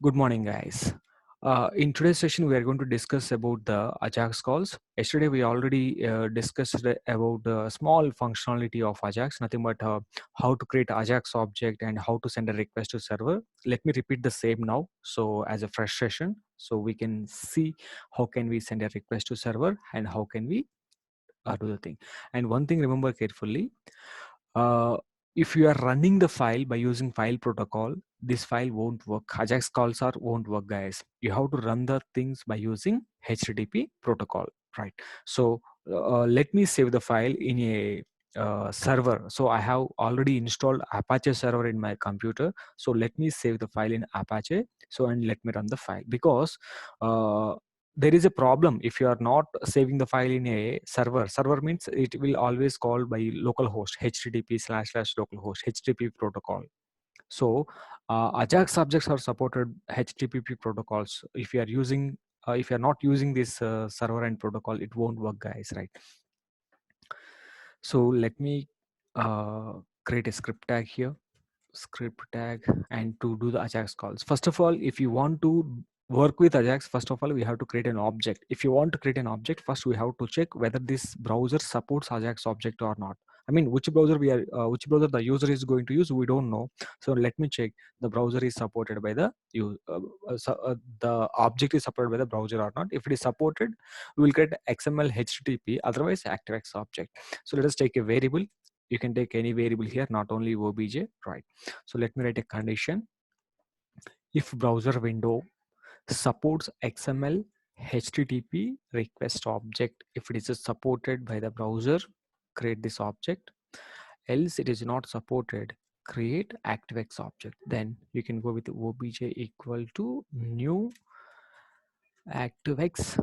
Good morning, guys. In today's session, we are going to discuss about the Ajax calls. Yesterday, we already discussed about the small functionality of Ajax, nothing but how to create Ajax object and how to send a request to server. Let me repeat the same now. So as a fresh session, so we can see how can we send a request to server and how can we do the thing. And one thing, remember carefully, uh, if you are running the file by using file protocol, this file won't work. Ajax calls are won't work, guys. You have to run the things by using HTTP protocol, right? So let me save the file in a server. So I have already installed Apache server in my computer. So let me save the file in Apache. So and let me run the file because uh, there is a problem if you are not saving the file in a server means it will always call by localhost http//localhost http protocol. So Ajax subjects are supported http protocols. If you are using if you are not using this server and protocol, it won't work, guys, right? So let me create a script tag here, script tag, and to do the Ajax calls. First of all, if you want to work with Ajax, first of all, we have to create an object. If you want to create an object, first we have to check whether this browser supports Ajax object or not. I mean, which browser which browser the user is going to use, we don't know. So let me check the browser is supported by the the object is supported by the browser or not. If it is supported, we will create XML HTTP. Otherwise, ActiveX object. So let us take a variable. You can take any variable here, not only obj, right? So let me write a condition. If browser window supports XML HTTP request object, if it is supported by the browser, create this object. Else it is not supported, create ActiveX object. Then you can go with obj equal to new ActiveX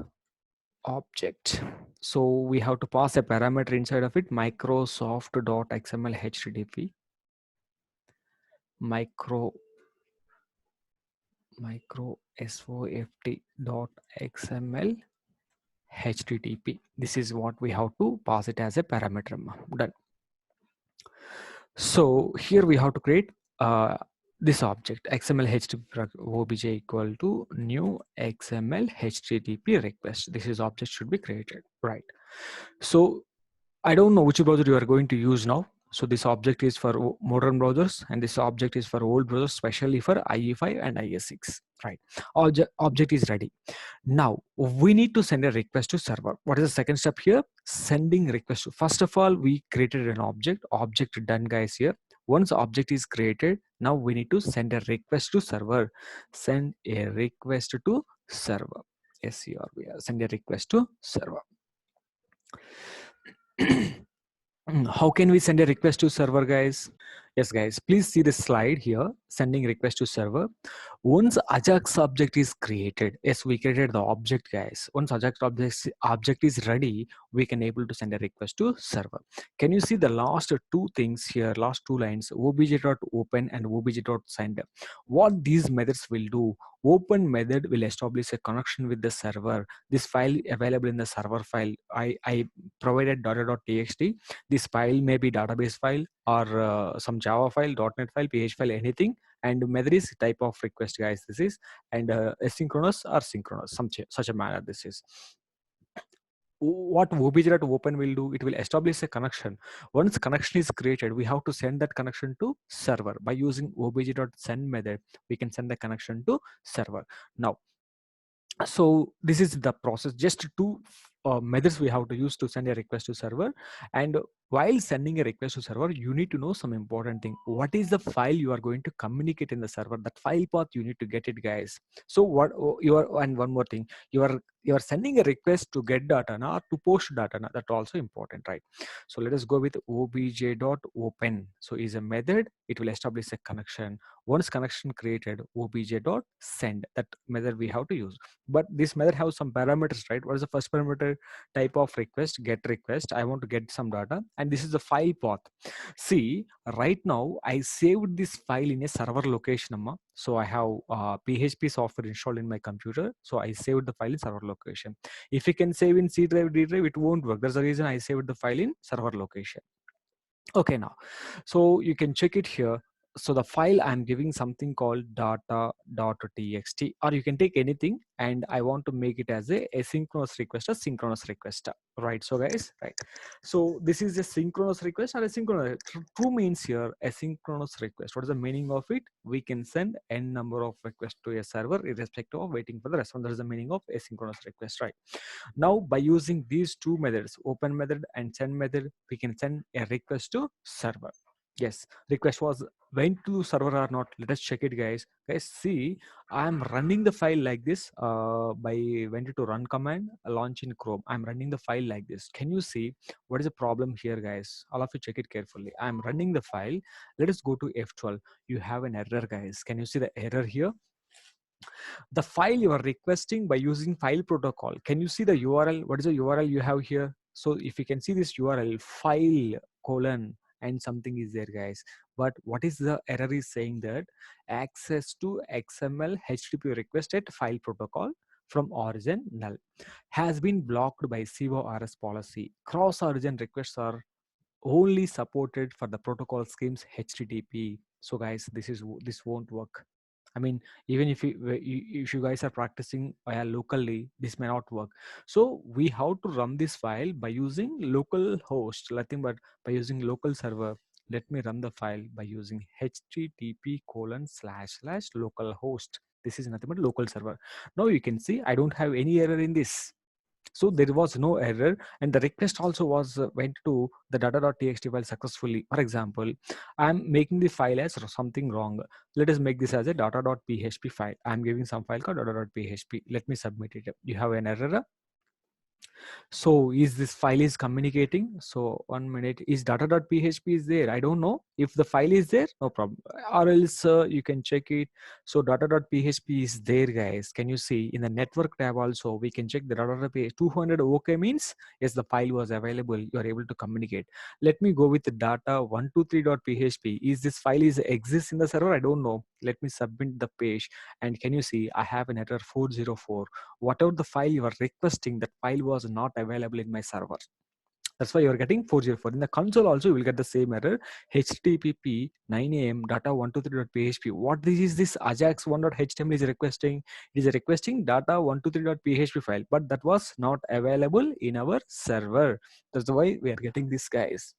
object. So we have to pass a parameter inside of it, microsoft.xml http micro soft dot xml http. This is what we have to pass it as a parameter. Done. So here we have to create this object xml http obj equal to new xml http request. This is object should be created, right? So I don't know which browser you are going to use now. So this object is for modern browsers and this object is for old browsers, especially for IE5 and IS6, right? Object is ready. Now we need to send a request to server. What is the second step here? Sending request. First of all, we created an object done, guys. Here, once object is created, now we need to send a request to server. Send a request to server. Send a request to server. How can we send a request to server, guys? Yes, guys, please see the slide here, sending request to server. Once Ajax object is created, yes, we created the object, guys. Once Ajax object is ready, we can able to send a request to server. Can you see the last two things here, last two lines, obj.open and obj.send? What these methods will do, open method will establish a connection with the server. This file available in the server file, I provided data.txt. This file may be database file or some Java file, .NET file, PH file, anything. And method is type of request, guys. This is and asynchronous or synchronous, such a manner. This is what obj.open will do. It will establish a connection. Once connection is created, we have to send that connection to server by using obj.send method. We can send the connection to server. Now, so this is the process. Just two methods we have to use to send a request to server. And while sending a request to server, you need to know some important thing. What is the file you are going to communicate in the server? That file path you need to get it, guys. So what you are, and one more thing, you are sending a request to get data or to post data. That's also important, right? So let us go with obj.open. So is a method. It will establish a connection. Once connection created, obj.send, that method we have to use. But this method has some parameters, right? What is the first parameter? Type of request, get request. I want to get some data, and this is the file path. See, right now I saved this file in a server location, amma. So I have PHP software installed in my computer. So I saved the file in server location. If you can save in C drive, D drive, it won't work. That's the reason I saved the file in server location. Okay, now, so you can check it here. So the file, I'm giving something called data.txt, or you can take anything, and I want to make it as a asynchronous request, a synchronous request, right? So guys, right, so this is a synchronous request or a synchronous. True means here asynchronous request. What is the meaning of it? We can send n number of requests to a server irrespective of waiting for the response. That is the meaning of asynchronous request, right? Now by using these two methods, open method and send method, we can send a request to server. Yes, request was went to server or not. Let us check it, guys. Guys, see, I'm running the file like this by went to run command, launch in Chrome. I'm running the file like this. Can you see what is the problem here, guys? All of you check it carefully. I'm running the file. Let us go to F12. You have an error, guys. Can you see the error here? The file you are requesting by using file protocol. Can you see the URL? What is the URL you have here? So if you can see this URL, file colon and something is there, guys. But what is the error is saying that access to XML HTTP request at file protocol from origin null has been blocked by CORS policy. Cross origin requests are only supported for the protocol schemes HTTP. So guys, this won't work. I mean, even if you guys are practicing locally, this may not work. So we have to run this file by using local host, nothing but by using local server. Let me run the file by using http://localhost. This is nothing but local server. Now you can see I don't have any error in this. So there was no error, and the request also was went to the data.txt file successfully. For example, I'm making the file as something wrong. Let us make this as a data.php file. I'm giving some file called data.php. Let me submit it. You have an error. So is this file is communicating? So 1 minute, is data.php is there? I don't know. If the file is there, no problem. Or else you can check it. So data.php is there, guys. Can you see in the network tab also? We can check the data.php. 200 OK means yes, the file was available. You are able to communicate. Let me go with the data123.php. Is this file is exists in the server? I don't know. Let me submit the page, and can you see I have an error 404. Whatever the file you are requesting, that file was not available in my server. That's why you are getting 404. In the console also, you will get the same error. HTTP 9am data123.php. What this is this ajax1.html is requesting? It is requesting data123.php file, but that was not available in our server. That's why we are getting this, guys.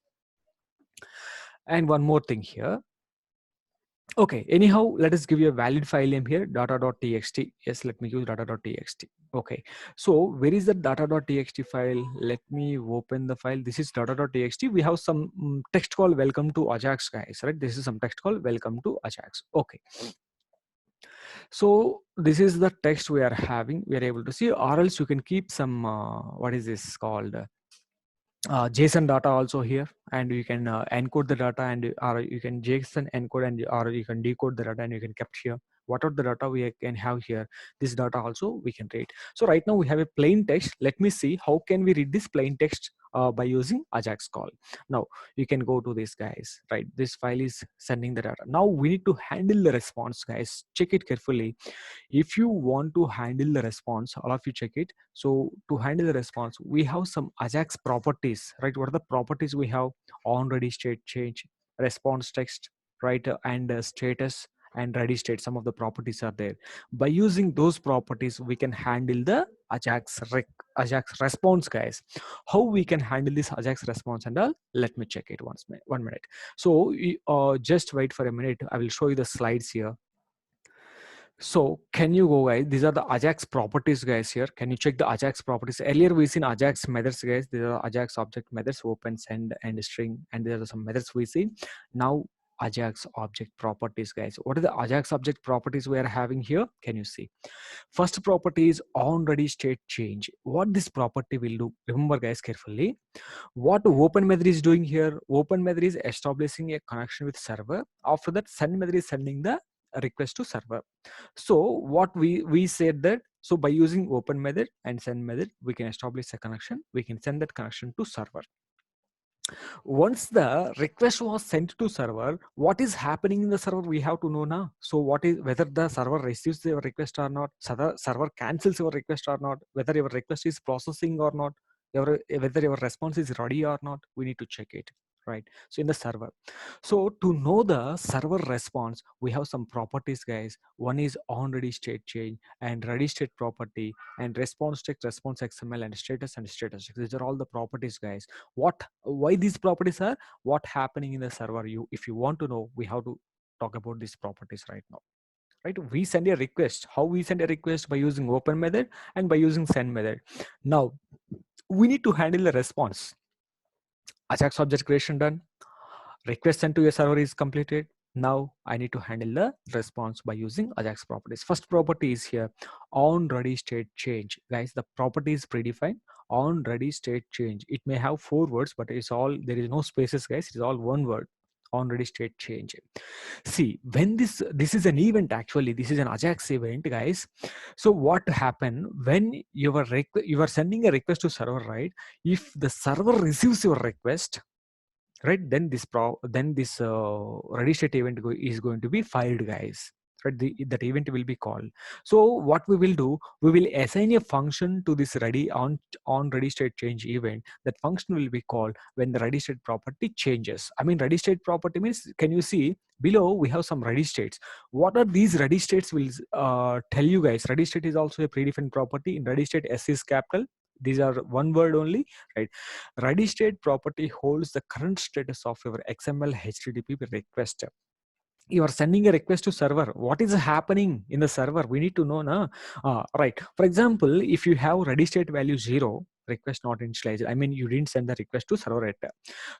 And one more thing here. Okay, anyhow, let us give you a valid file name here, data.txt. Yes, let me use data.txt. Okay, so where is the data.txt file? Let me open the file. This is data.txt. We have some text called welcome to Ajax, guys, right? This is some text called welcome to Ajax. Okay, so this is the text we are having. We are able to see, or else you can keep some, what is this called? JSON data also here, and you can encode the data, and or you can JSON encode, and or you can decode the data, and you can kept here. What are the data we can have here? This data also we can read. So right now we have a plain text. Let me see how can we read this plain text by using Ajax call. Now you can go to this, guys, right? This file is sending the data. Now we need to handle the response, guys. Check it carefully. If you want to handle the response, all of you check it. So to handle the response, we have some Ajax properties, right? What are the properties we have? On ready state change, response text, right? And status and ready state. Some of the properties are there. By using those properties, we can handle the Ajax response, guys. How we can handle this Ajax response and all? Let me check it once. 1 minute. So just wait for a minute. I will show you the slides here. So can you go, guys? These are the Ajax properties, guys. Here, can you check the Ajax properties? Earlier we seen Ajax methods, guys. These are Ajax object methods: open, send, and string. And there are some methods we see. Now Ajax object properties, guys. What are the Ajax object properties we are having here? Can you see? First property is on ready state change. What this property will do? Remember, guys, carefully. What open method is doing here? Open method is establishing a connection with server. After that, send method is sending the request to server. So what we said that, so by using open method and send method, we can establish a connection. We can send that connection to server. Once the request was sent to server, what is happening in the server we have to know now. So what is, whether the server receives your request or not, server cancels your request or not, whether your request is processing or not, whether your response is ready or not, we need to check it. right? So in the server, so to know the server response, we have some properties, guys. One is on ready state change and ready state property and response text, response XML, and status text. These are all the properties, guys. Why these properties are what happening in the server? You, if you want to know, we have to talk about these properties right now, right? We send a request. How we send a request? By using open method and by using send method. Now we need to handle the response. Ajax object creation done, request sent to a server is completed. Now I need to handle the response by using Ajax properties. First property is here, on ready state change. Guys, the property is predefined, on ready state change. It may have 4 words, but it's all, there is no spaces, guys. It is all one word, on ready state change. See, when this is an event, actually this is an Ajax event, guys. So what happen when you are sending a request to server, right? If the server receives your request, right, then this ready state event is going to be filed, guys, right? That event will be called. So what we will do, we will assign a function to this on ready state change event. That function will be called when the ready state property changes. I mean, ready state property means, can you see below we have some ready states? What are these ready states will tell you, guys. Ready state is also a predefined property. In ready state, S is capital. These are one word only, right? Ready state property holds the current status of your XML HTTP request. You are sending a request to server. What is happening in the server? We need to know, na? Right. For example, if you have ready state value 0, request not initialized. I mean, you didn't send the request to server yet.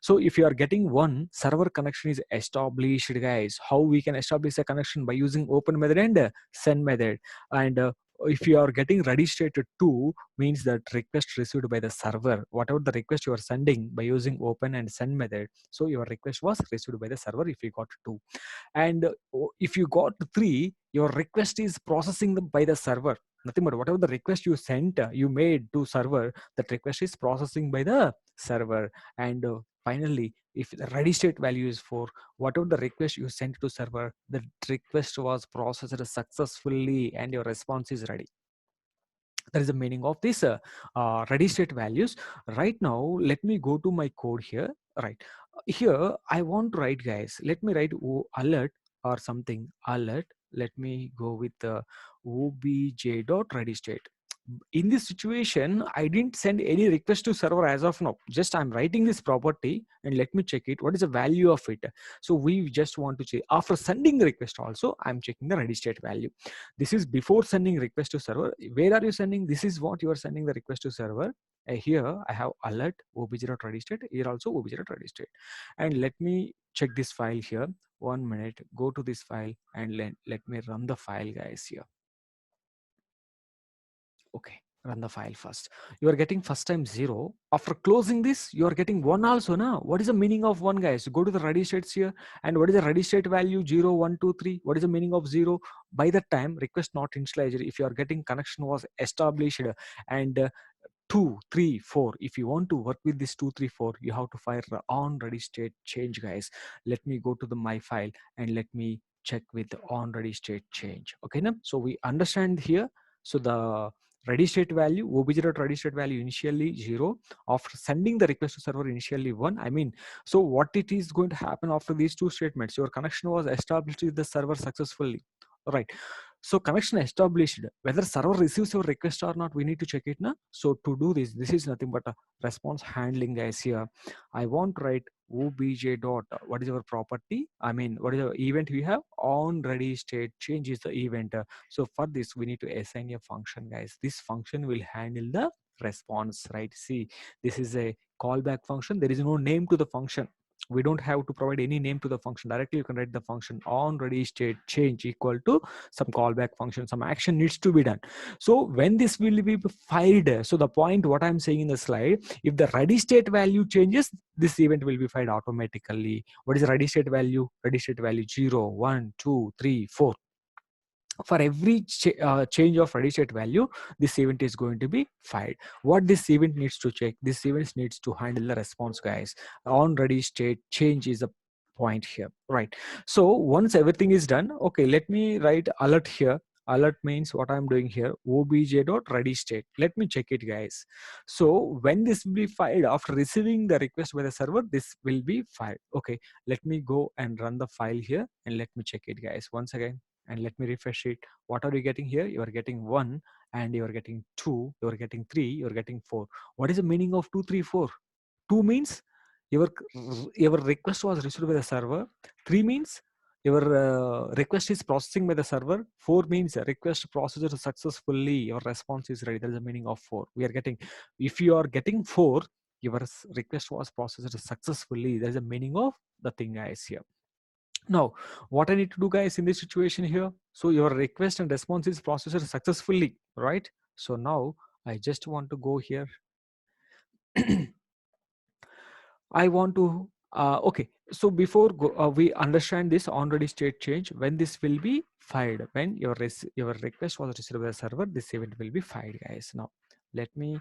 So if you are getting 1, server connection is established, guys. How we can establish a connection? By using open method and send method. And if you are getting ready state 2, means that request received by the server. Whatever the request you are sending by using open and send method, so your request was received by the server if you got 2. And if you got 3, your request is processing by the server. Nothing but whatever the request you sent, you made to server, that request is processing by the server. And finally, if the ready state value is 4, whatever the request you sent to server, the request was processed successfully and your response is ready. That is the meaning of this ready state values. Right now, let me go to my code here. Right here, I want to write, guys, let me write alert or something. Alert, let me go with the obj dot ready state. In this situation, I didn't send any request to server as of now. Just I'm writing this property and let me check it. What is the value of it? So we just want to check after sending the request. Also, I'm checking the ready state value. This is before sending request to server. Where are you sending? This is what you are sending the request to server. Here I have alert obj.ready state. Here also obj.ready state. And let me check this file here. 1 minute. Go to this file and let me run the file, guys, here. Okay, run the file first. You are getting first time 0. After closing this, you are getting 1 also now. What is the meaning of 1, guys? Go to the ready states here. And what is the ready state value? 0, 1, 2, 3. What is the meaning of 0? By that time, request not initialized. If you are getting connection was established and 2, 3, 4. If you want to work with this 2, 3, 4, you have to fire on ready state change, guys. Let me go to the my file and let me check with the on ready state change. Okay, now so we understand here. So the ready state value, obj.ready state value initially 0. After sending the request to server initially 1. I mean, so what it is going to happen after these 2 statements? Your connection was established with the server successfully. Right. So connection established. Whether server receives your request or not, we need to check it now. So to do this, this is nothing but a response handling, guys. Here, I want to write obj dot. What is our property? I mean, what is the event we have? On ready state change is the event. So for this, we need to assign a function, guys. This function will handle the response, right? See, this is a callback function. There is no name to the function. We don't have to provide any name to the function. Directly you can write the function on ready state change equal to some callback function. Some action needs to be done. So when this will be filed, so the point what I'm saying in the slide, if the ready state value changes, this event will be filed automatically. What is the ready state value? Ready state value 0, 1, 2, 3, 4. For every change of ready state value, this event is going to be filed. What this event needs to check? This event needs to handle the response, guys. On ready state change is a point here, right? So once everything is done, okay, let me write alert here. Alert means what I'm doing here, obj.ready state. Let me check it, guys. So when this will be filed after receiving the request by the server, this will be filed. Okay, let me go and run the file here and let me check it, guys, once again. And let me refresh it. What are you getting here? You are getting 1, and you are getting 2, you are getting 3, you are getting 4. What is the meaning of 2, 3, 4? 2 means your request was received by the server. 3 means your request is processing by the server. 4 means request processed successfully, your response is ready. That is the meaning of 4. We are getting, if you are getting 4, your request was processed successfully. That is the meaning of the thing, guys, here. Now, what I need to do, guys, in this situation here, so your request and response is processed successfully, right? So now I just want to go here. I want to, okay. So before we understand this on ready state change, when this will be filed, when your request was received by the server, this event will be filed, guys. Now, let me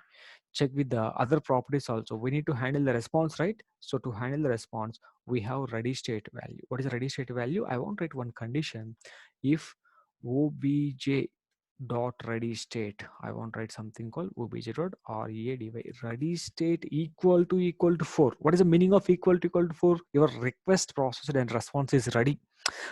check with the other properties also. We need to handle the response, right? So to handle the response, we have ready state value. What is ready state value? I want to write one condition. If obj dot ready state, I want to write something called obj dot ready ready state equal to 4. What is the meaning of equal to 4? Your request processed and response is ready.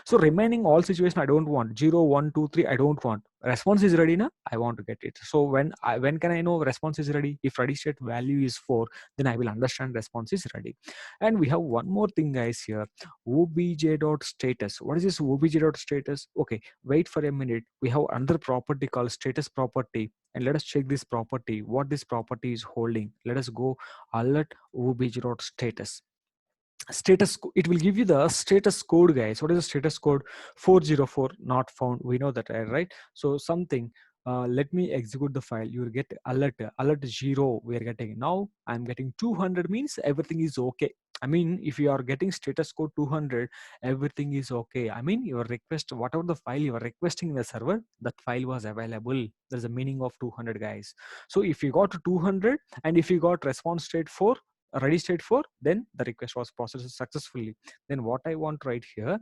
So remaining all situation I don't want. 0, 1, 2, 3 I don't want. Response is ready now, I want to get it. So when can I know response is ready? If ready state value is 4, then I will understand response is ready. And we have one more thing, guys, here. Obj.status. What is this obj.status? Okay, wait for a minute. We have another property called status property, and let us check this property, what this property is holding. Let us go alert obj.status. It will give you the status code, guys. What is the status code? 404 not found. We know that, right? So something, let me execute the file. You will get alert 0. We are getting now. I'm getting 200, means everything is okay. I mean, if you are getting status code 200, everything is okay. I mean, your request, whatever the file you are requesting in the server, that file was available. There's a meaning of 200, guys. So if you got 200 and if you got response state 4, ready state 4, then the request was processed successfully. Then what I want to write here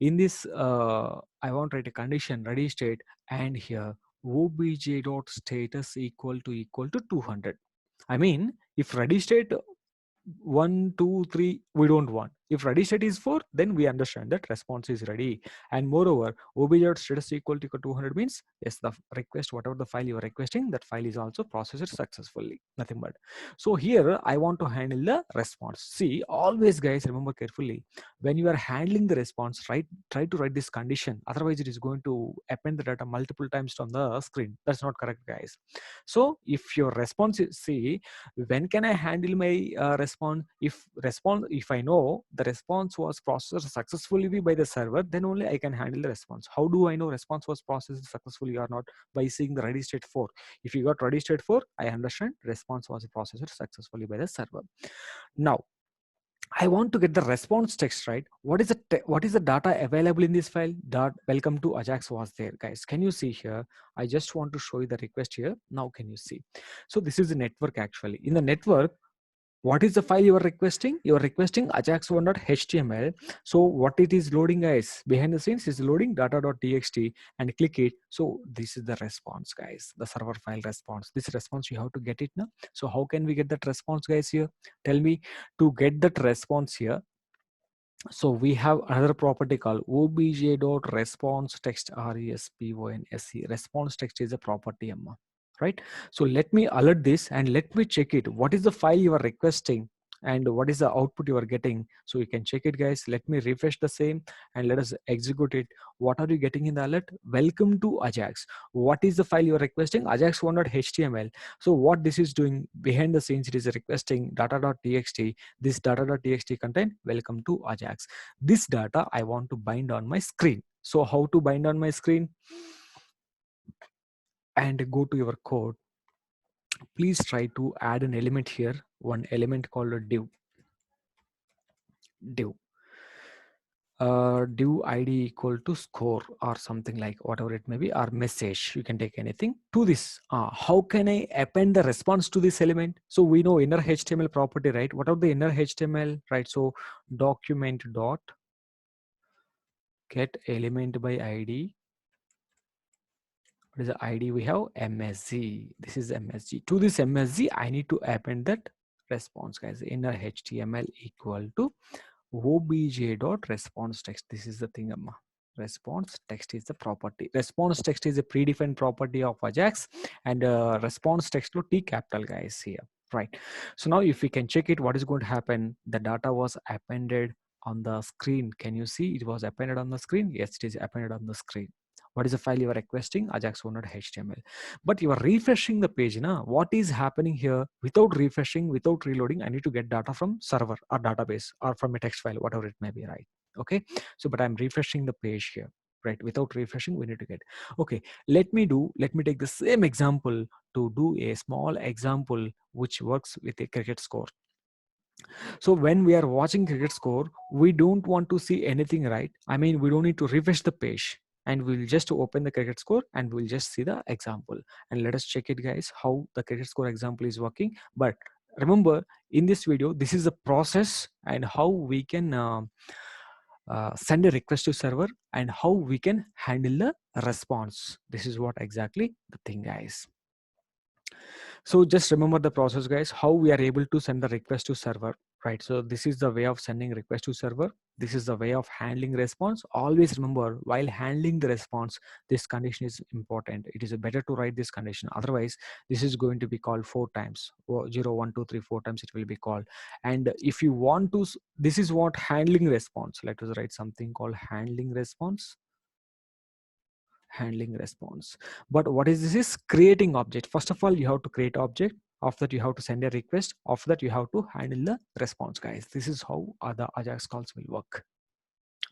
in this, I want to write a condition ready state, and here obj dot status equal to 200. I mean, if ready state 1, 2, 3 we don't want. If ready state is 4, then we understand that response is ready. And moreover, obj.status equal to 200 means yes, the request, whatever the file you are requesting, that file is also processed successfully. Nothing but. So here I want to handle the response. See, always, guys, remember carefully, when you are handling the response, try to write this condition. Otherwise, it is going to append the data multiple times on the screen. That's not correct, guys. So if your response is, see, when can I handle my response? If I know the response was processed successfully by the server, then only I can handle the response. How do I know response was processed successfully or not? By seeing the ready state 4. If you got ready state 4, I understand response was processed successfully by the server. Now I want to get the response text, right? What is the data available in this file? Welcome to Ajax was there, guys. Can you see here? I just want to show you the request here. Now can you see? So this is the network actually. In the network, what is the file you are requesting? You are requesting ajax1.html. So what it is loading, guys, behind the scenes is loading data.txt, and click it. So this is the response, guys, the server file response. This response you have to get it now. So how can we get that response, guys, here? Tell me. To get that response here, so we have another property called obj.response text, response. Response text is a property, Amma, right? So let me alert this and let me check it. What is the file you are requesting and what is the output you are getting? So you can check it, guys. Let me refresh the same and let us execute it. What are you getting in the alert? Welcome to Ajax. What is the file you are requesting? Ajax1.html. So what this is doing behind the scenes, it is requesting data.txt. This data.txt content welcome to Ajax. This data I want to bind on my screen. So how to bind on my screen? And go to your code. Please try to add an element here, one element called a div. Div id equal to score or something like whatever it may be, or message, you can take anything to this. How can I append the response to this element? So we know inner HTML property, right? What are the inner HTML, right? So document dot get element by id What is the ID? We have MSG. This is MSG. To this MSG, I need to append that response, guys. Inner HTML equal to obj.response text. This is the thing, amma. Response text is the property. Response text is a predefined property of Ajax, and response text to T capital, guys, here. Right. So now if we can check it, what is going to happen? The data was appended on the screen. Can you see it was appended on the screen? Yes, it is appended on the screen. What is the file you are requesting? Ajax1.html. But you are refreshing the page. Now, what is happening here? Without refreshing, without reloading, I need to get data from server or database or from a text file, whatever it may be, right? Okay. So, but I'm refreshing the page here, right? Without refreshing, we need to get. Okay. Let me take the same example to do a small example which works with a cricket score. So when we are watching cricket score, we don't want to see anything, right? I mean, we don't need to refresh the page, and we'll just open the cricket score and we'll just see the example. And let us check it, guys, how the cricket score example is working. But remember, in this video, this is the process and how we can send a request to server and how we can handle the response. This is what exactly the thing, guys. So just remember the process, guys, how we are able to send the request to server, right? So this is the way of sending request to server. This is the way of handling response. Always remember, while handling the response, this condition is important. It is better to write this condition. Otherwise, this is going to be called 4 times. 0, 1, 2, 3, 4 times it will be called. And if you want to, this is what handling response. Let us write something called handling response. Handling response. But what is this? Is creating object. First of all, you have to create object. After that, you have to send a request. After that, you have to handle the response, guys. This is how other Ajax calls will work,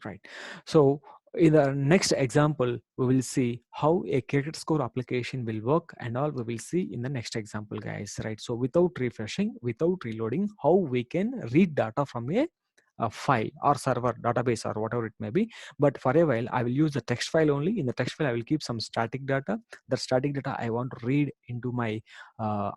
right? So in the next example, we will see how a credit score application will work, and all we will see in the next example, guys, right? So without refreshing, without reloading, how we can read data from a file or server database or whatever it may be. But for a while, I will use the text file only. In the text file, I will keep some static data. The static data I want to read into my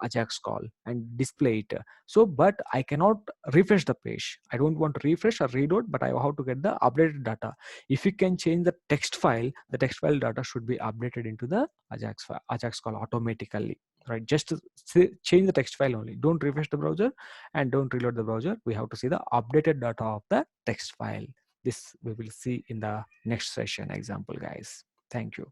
Ajax call and display it. So but I cannot refresh the page. I don't want to refresh or reload, but I have to get the updated data. If you can change the text file data should be updated into the Ajax call automatically, right? Just to change the text file only. Don't refresh the browser and don't reload the browser. We have to see the updated data of the text file. This we will see in the next session example, guys. Thank you.